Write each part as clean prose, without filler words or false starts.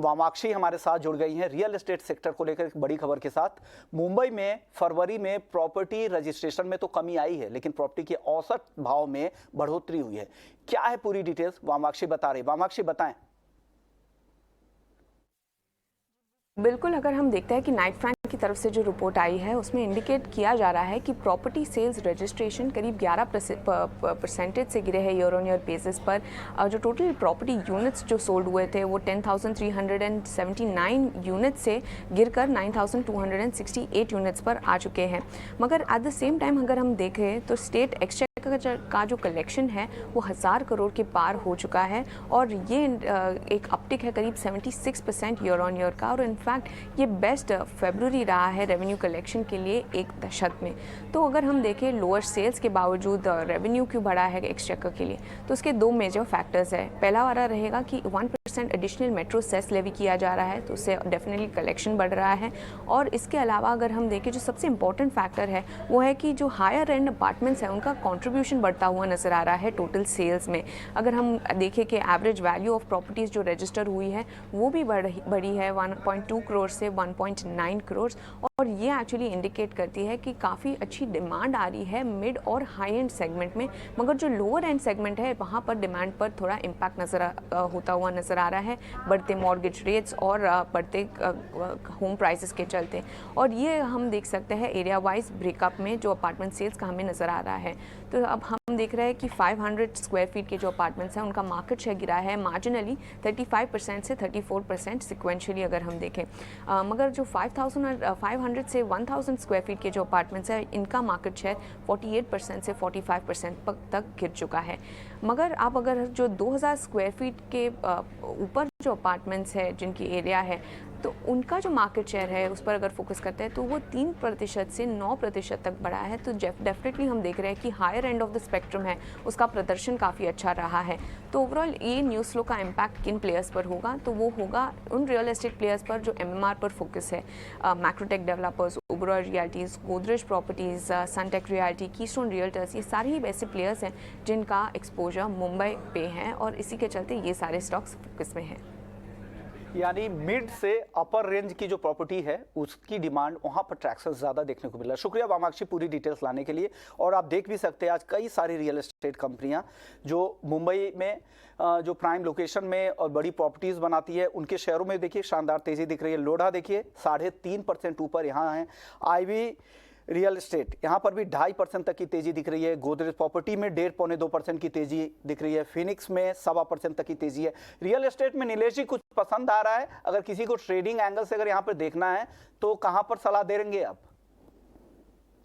वामाक्षी हमारे साथ जुड़ गई हैं रियल एस्टेट सेक्टर को लेकर एक बड़ी खबर के साथ। मुंबई में फरवरी में प्रॉपर्टी रजिस्ट्रेशन में तो कमी आई है, लेकिन प्रॉपर्टी के औसत भाव में बढ़ोतरी हुई है। क्या है पूरी डिटेल्स, वामाक्षी बता रही। वामाक्षी बताएं। बिल्कुल, अगर हम देखते हैं कि नाइट फ्रैंक की तरफ से जो रिपोर्ट आई है उसमें इंडिकेट किया जा रहा है कि प्रॉपर्टी सेल्स रजिस्ट्रेशन करीब 11% से गिरे हैं ईयर ऑन ईयर बेसिस पर। जो टोटल प्रॉपर्टी यूनिट्स जो सोल्ड हुए थे वो 10,379 यूनिट्स से गिरकर 9,268 यूनिट्स पर आ चुके हैं। मगर एट द सेम टाइम अगर हम देखें तो स्टेट एक्सचेंजर का जो कलेक्शन है वो 1000 करोड़ के पार हो चुका है और ये एक अपटिक है करीब 76% ईयर ऑन ईयर का, और इनफैक्ट ये बेस्ट फरवरी रहा है रेवेन्यू कलेक्शन के लिए एक दशक में। तो अगर हम देखें लोअर सेल्स के बावजूद रेवेन्यू क्यों बढ़ा है एक्सचेकर के लिए, तो उसके दो मेजर फैक्टर्स है। पहला वाला रहेगा कि 1% एडिशनल मेट्रो सेस लेवी किया जा रहा है, तो उससे डेफिनेटली कलेक्शन बढ़ रहा है। और इसके अलावा अगर हम देखें जो सबसे इंपॉर्टेंट फैक्टर है वो है कि जो हायर एंड अपार्टमेंट्स हैं उनका कंट्रीब्यूशन बढ़ता हुआ नजर आ रहा है टोटल सेल्स में। अगर हम देखें कि एवरेज वैल्यू ऑफ प्रॉपर्टीज़ जो रजिस्टर हुई है वो भी बढ़ी है 1.2 करोड़ से 1.9 करोड़, और ये एक्चुअली इंडिकेट करती है कि काफ़ी अच्छी डिमांड आ रही है मिड और हाई एंड सेगमेंट में। मगर जो लोअर एंड सेगमेंट है वहाँ पर डिमांड पर थोड़ा इम्पैक्ट होता हुआ नज़र आ रहा है, बढ़ते मॉर्गेज रेट्स और बढ़ते होम प्राइसेस के चलते। और ये हम देख सकते हैं एरिया वाइज ब्रेकअप में जो अपार्टमेंट सेल्स का हमें नज़र आ रहा है। तो अब हम देख रहे हैं कि 500 स्क्वायर फीट के जो अपार्टमेंट्स हैं उनका मार्केट शेयर गिरा है मार्जिनली 35% से 34% सिक्वेंशियली अगर हम देखें। मगर जो 500 से 1000 स्क्वायर फीट के जो अपार्टमेंट्स हैं इनका मार्केट शेयर 48% से 45% तक गिर चुका है। मगर आप अगर जो 2000 स्क्वायर फीट के ऊपर जो अपार्टमेंट्स है जिनकी एरिया है तो उनका जो मार्केट शेयर है उस पर अगर फोकस करते हैं तो वो 3% से 9% तक बढ़ा है। तो डेफिनेटली हम देख रहे हैं कि higher end of the spectrum है उसका प्रदर्शन काफ़ी अच्छा रहा है। तो ओवरऑल ये न्यूज़ फ्लो का इम्पैक्ट किन प्लेयर्स पर होगा, तो वो होगा उन रियल एस्टेट प्लेयर्स पर जो MMR पर फोकस है। Macrotech developers, Oberoi realties, Godrej properties, Sunteck realty, Keystone realtors, ये सारे ही वैसे प्लेयर्स हैं जिनका एक्सपोजर मुंबई पे है और इसी के चलते ये सारे स्टॉक्स फोकस में हैं। यानी मिड से अपर रेंज की जो प्रॉपर्टी है उसकी डिमांड वहां पर ट्रैक्शन ज़्यादा देखने को मिला। शुक्रिया वामाक्षी पूरी डिटेल्स लाने के लिए। और आप देख भी सकते हैं आज कई सारी रियल एस्टेट कंपनियां जो मुंबई में जो प्राइम लोकेशन में और बड़ी प्रॉपर्टीज़ बनाती है उनके शेयरों में देखिए शानदार तेज़ी दिख रही है। लोढ़ा देखिए 3.5% ऊपर यहाँ है। आईवी रियल एस्टेट यहाँ पर भी 2.5% तक की तेजी दिख रही है। गोदरेज प्रॉपर्टी में 1.5-2% की तेजी दिख रही है। फिनिक्स में 1.25% तक की तेजी है। रियल एस्टेट में नीलेश जी कुछ पसंद आ रहा है, अगर किसी को ट्रेडिंग एंगल से अगर यहाँ पर देखना है तो कहाँ पर सलाह देंगे आप?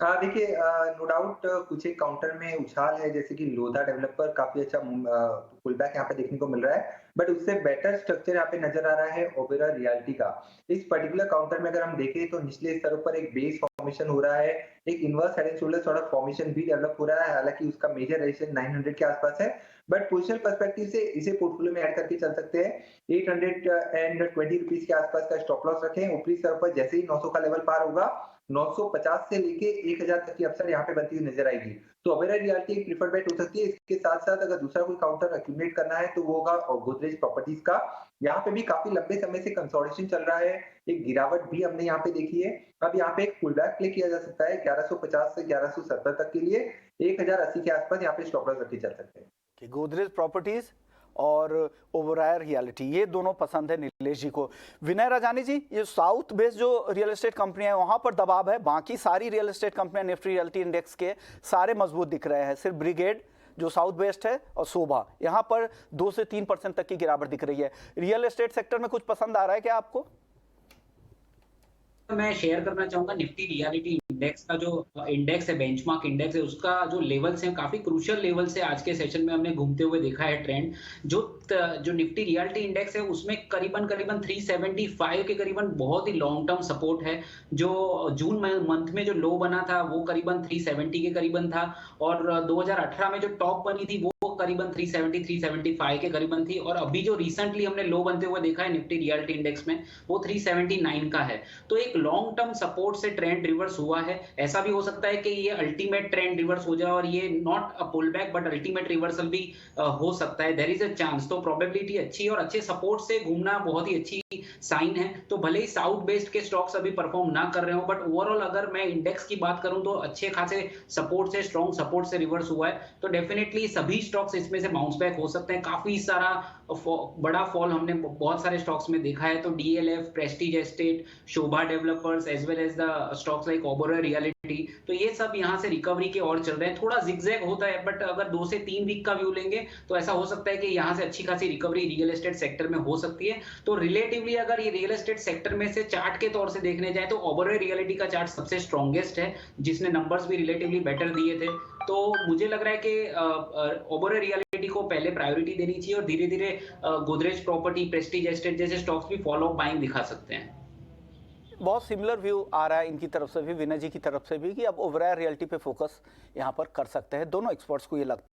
देखिए, नो डाउट कुछ एक काउंटर में उछाल है, जैसे कि लोधा डेवलपर काफी अच्छा पुल बैक यहाँ पे देखने को मिल रहा है, बट उससे बेटर स्ट्रक्चर यहाँ पे नजर आ रहा है ओबेरॉय रियल्टी का। इस पर्टिकुलर काउंटर में अगर हम देखें तो निचले स्तरों पर एक बेस फॉर्मेशन हो रहा है, एक inverse head and shoulder sort of formation भी डेवलप हो रहा है। हालांकि उसका मेजर रेजिस्टेंस 900 के आसपास है, बट पोजिशनल पर्सपेक्टिव से इसे पोर्टफोलियो में ऐड करके चल सकते हैं। 820 रुपीज के आसपास का स्टॉप लॉस रखें। ऊपरी स्तर पर जैसे ही 900 का लेवल पार होगा 950 से लेके 1000 तक की अपसाइड यहाँ पे बनती हुई नजर आएगी। तो ओबेरॉय रियल्टी एक प्रीफर्ड बेट हो सकती है। इसके साथ साथ अगर दूसरा कोई काउंटर एक्यूमुलेट करना है तो वो होगा गोदरेज प्रॉपर्टीज का। यहाँ पे भी काफी लंबे समय से कंसोलिडेशन चल रहा है, एक गिरावट भी हमने यहाँ पे देखी है। अब यहाँ पे एक पुल बैक प्ले किया जा सकता है 1150 से 1170 तक के लिए। 1080 के आसपास यहाँ पे स्टॉप लॉस रखे चल सकते हैं। गोदरेज प्रॉपर्टीज और ओबेरॉय रियल्टी ये दोनों पसंद है नीलेश जी को। विनय राजानी जी, ये साउथ बेस्ड जो रियल एस्टेट कंपनियां हैं वहां पर दबाव है, बाकी सारी रियल एस्टेट कंपनियां निफ्टी रियल्टी इंडेक्स के सारे मजबूत दिख रहे हैं, सिर्फ ब्रिगेड जो साउथ बेस्ट है और शोभा यहाँ पर 2 से 3% तक की गिरावट दिख रही है। रियल एस्टेट सेक्टर में कुछ पसंद आ रहा है क्या आपको? मैं शेयर करना चाहूंगा निफ्टी रियलिटी इंडेक्स का जो इंडेक्स है, बेंचमार्क इंडेक्स है, उसका जो लेवल्स हैं काफी क्रूशियल लेवल से आज के सेशन में हमने घूमते हुए देखा है ट्रेंड। जो निफ्टी रियलिटी इंडेक्स है उसमें करीबन 375 के करीबन बहुत ही लॉन्ग टर्म सपोर्ट है। जो जून मंथ में जो लो बना था वो करीबन 370 के करीबन था, और 2018 में जो टॉप बनी थी वो करीबन 370-375 के करीबन थी, और अभी जो रिसेंटली हमने लो बनते हुए देखा है निफ्टी रियलिटी इंडेक्स में वो 379 का है। तो एक लॉन्ग टर्म सपोर्ट से ट्रेंड रिवर्स हुआ है। ऐसा भी हो सकता है कि ये अल्टीमेट ट्रेंड रिवर्स हो जाए और ये not a pull back but ultimate reversal भी हो सकता है, देयर इज अ चांस। तो प्रोबेबिलिटी अच्छी है और अच्छे सपोर्ट से घूमना बहुत ही अच्छी साइन है। तो भले ही साउथ बेस्ड के स्टॉक्स अभी परफॉर्म ना कर रहे हो, बट ओवरऑल अगर मैं इंडेक्स की बात करूं तो अच्छे खासे सपोर्ट से, स्ट्रॉन्ग सपोर्ट से रिवर्स हुआ है। तो डेफिनेटली सभी स्टॉक्स इसमें से बाउंस बैक हो सकते हैं। काफी सारा बड़ा फॉल हमने बहुत सारे स्टॉक्स में देखा है। तो DLF, Prestige Estate, Sobha Developers as well as the stocks like Oberoi Realty, तो ये सब यहाँ से रिकवरी के और चल रहे हैं। थोड़ा जिगजैग होता है, बट अगर 2 से 3 वीक का व्यू लेंगे तो ऐसा हो सकता है कि यहाँ से अच्छी खासी रिकवरी रियल एस्टेट सेक्टर में हो सकती है। तो रिलेटिवली अगर ये रियल एस्टेट सेक्टर में से चार्ट के तौर से देखने जाए तो ओबेरॉय रियलिटी का चार्ट सबसे स्ट्रॉन्गेस्ट है, जिसने नंबर्स भी रिलेटिवली बेटर दिए थे। तो मुझे लग रहा है कि ओबेरॉय रियलिटी को पहले प्रायोरिटी देनी चाहिए और धीरे धीरे गोदरेज प्रॉपर्टी, प्रेस्टीज एस्टेट जैसे स्टॉक्स भी फॉलो अप बाइंग दिखा सकते हैं। बहुत सिमिलर व्यू आ रहा है इनकी तरफ से भी, विनय जी की तरफ से भी, कि अब ओबेरॉय रियल्टी पे फोकस यहाँ पर कर सकते हैं। दोनों एक्सपर्ट्स को ये लगता है।